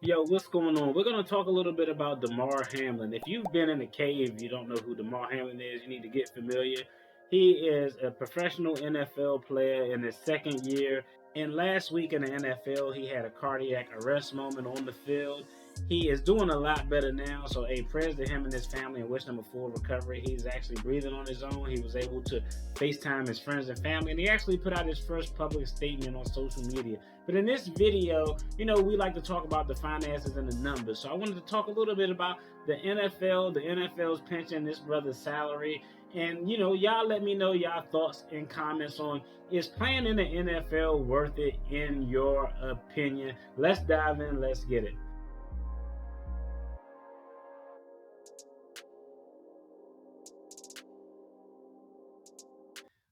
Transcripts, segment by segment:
Yo, what's going on? We're going to talk a little bit about Damar Hamlin. If you've been in a cave, you don't know who Damar Hamlin is, you need to get familiar. He is a professional NFL player in his second year. And last week in the NFL, he had a cardiac arrest moment on the field. He is doing a lot better now. So, prayers to him and his family and wish him a full recovery. He's actually breathing on his own. He was able to FaceTime his friends and family. And he actually put out his first public statement on social media. But in this video, we like to talk about the finances and the numbers. So I wanted to talk a little bit about the NFL, the NFL's pension, this brother's salary. And, y'all let me know y'all thoughts and comments on, is playing in the NFL worth it in your opinion? Let's dive in. Let's get it.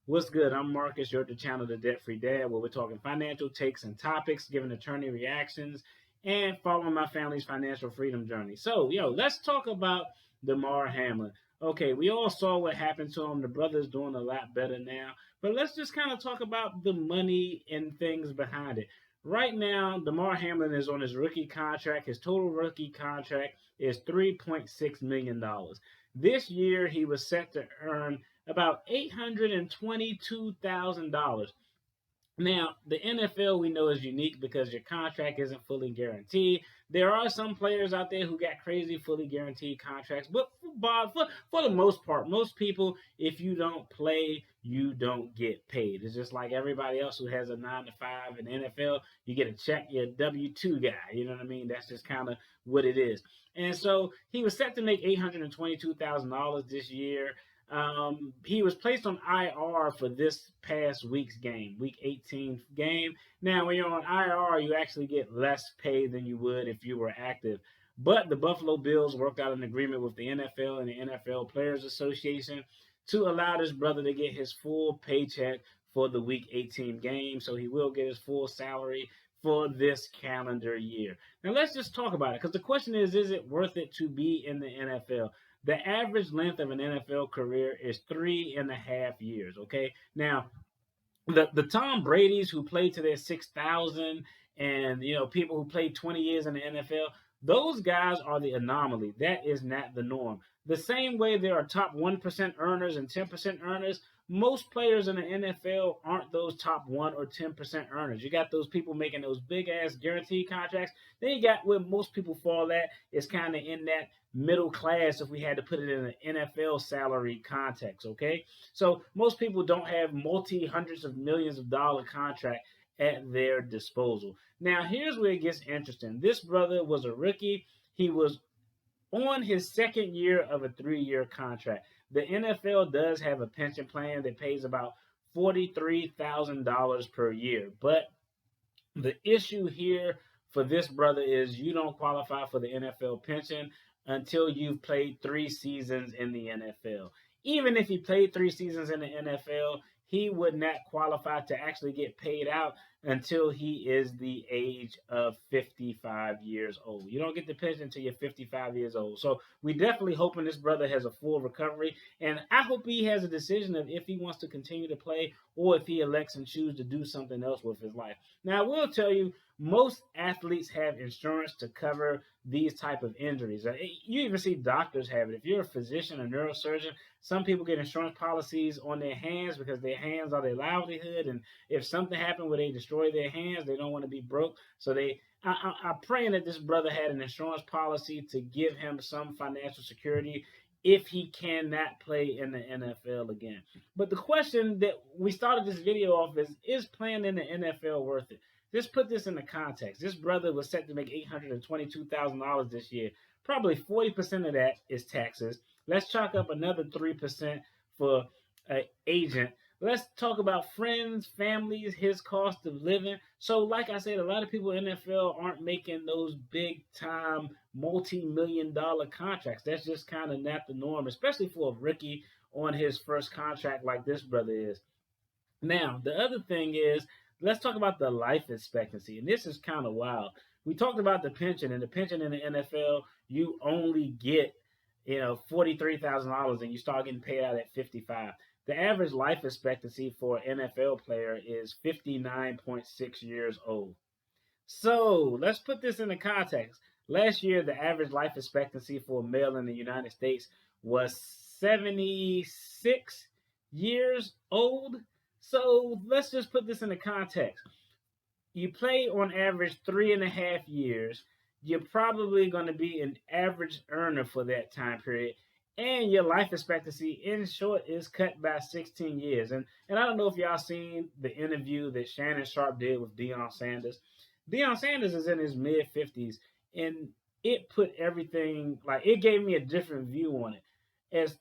What's good? I'm Marcus. You're at the channel The Debt Free Dad, where we're talking financial takes and topics, giving attorney reactions, and following my family's financial freedom journey. So, let's talk about Damar Hamlin. Okay, we all saw what happened to him. The brother's doing a lot better now. But let's just kind of talk about the money and things behind it. Right now, Damar Hamlin is on his rookie contract. His total rookie contract is $3.6 million. This year, he was set to earn about $822,000. Now, the NFL we know is unique because your contract isn't fully guaranteed. There are some players out there who got crazy fully guaranteed contracts, but for the most part, most people, if you don't play, you don't get paid. It's just like everybody else who has a 9 to 5 in the NFL. You get a check, you're a W-2 guy. You know what I mean? That's just kind of what it is. And so he was set to make $822,000 this year. He was placed on IR for this past week's game, week 18 game. Now, when you're on IR, you actually get less pay than you would if you were active. But the Buffalo Bills worked out an agreement with the NFL and the NFL Players Association to allow this brother to get his full paycheck for the week 18 game. So he will get his full salary for this calendar year. Now, let's just talk about it because the question is it worth it to be in the NFL? The average length of an NFL career is 3.5 years. Okay, now the Tom Brady's who played to their 6,000, and people who played 20 years in the NFL, those guys are the anomaly. That is not the norm. The same way there are top 1% earners and 10% earners, most players in the NFL aren't those top 1 or 10% earners. You got those people making those big ass guaranteed contracts. Then you got where most people fall at is kind of in that middle class if we had to put it in an NFL salary context, okay? So most people don't have multi hundreds of millions of dollar contract at their disposal. Now here's where it gets interesting. This brother was a rookie. He was on his second year of a 3-year contract. The NFL does have a pension plan that pays about $43,000 per year. But the issue here for this brother is you don't qualify for the NFL pension until you've played 3 seasons in the NFL. Even if he played 3 seasons in the NFL, he would not qualify to actually get paid out until he is the age of 55 years old. You don't get the pension until you're 55 years old. So we definitely hoping this brother has a full recovery, and I hope he has a decision of if he wants to continue to play or if he elects and chooses to do something else with his life. Now, I will tell you, most athletes have insurance to cover these type of injuries. You even see doctors have it. If you're a physician, a neurosurgeon, some people get insurance policies on their hands because their hands are their livelihood, and if something happened where they destroy their hands, they don't want to be broke. So I'm praying that this brother had an insurance policy to give him some financial security if he cannot play in the NFL again. But the question that we started this video off is playing in the NFL worth it? Just put this into context. This brother was set to make $822,000 this year. Probably 40% of that is taxes. Let's chalk up another 3% for an agent. Let's talk about friends, families, his cost of living. So, like I said, a lot of people in the NFL aren't making those big time, multi-million dollar contracts. That's just kind of not the norm, especially for a rookie on his first contract like this brother is. Now, the other thing is, let's talk about the life expectancy. And this is kind of wild. We talked about the pension, and the pension in the NFL, you only get, $43,000 and you start getting paid out at 55. The average life expectancy for an NFL player is 59.6 years old. So let's put this into context. Last year, the average life expectancy for a male in the United States was 76 years old. So let's just put this into context. You play on average 3.5 years. You're probably going to be an average earner for that time period. And your life expectancy, in short, is cut by 16 years. And I don't know if y'all seen the interview that Shannon Sharp did with Deion Sanders. Deion Sanders is in his mid 50s, and it put everything, like, it gave me a different view on it.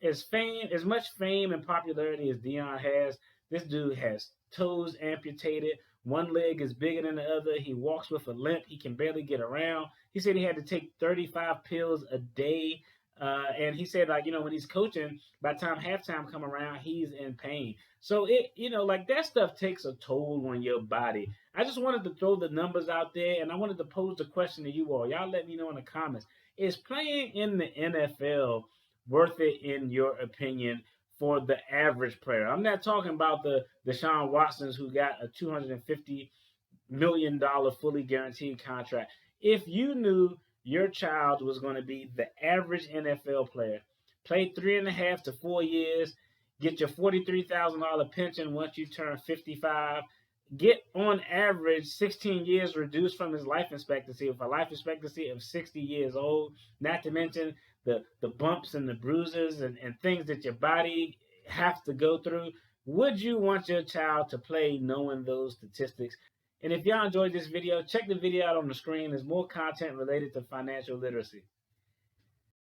As much fame and popularity as Deion has, this dude has toes amputated. One leg is bigger than the other. He walks with a limp. He can barely get around. He said he had to take 35 pills a day. And he said, like, when he's coaching, by the time halftime come around, he's in pain. So like, that stuff takes a toll on your body. I just wanted to throw the numbers out there, and I wanted to pose the question to you all. Y'all let me know in the comments. Is playing in the NFL worth it in your opinion for the average player? I'm not talking about the Deshaun Watsons who got a $250 million fully guaranteed contract. If you knew your child was going to be the average NFL player, play 3.5 to 4 years, get your $43,000 pension once you turn 55, get on average 16 years reduced from his life expectancy with a life expectancy of 60 years old, not to mention the bumps and the bruises and things that your body has to go through. Would you want your child to play knowing those statistics? And if y'all enjoyed this video, check the video out on the screen. There's more content related to financial literacy.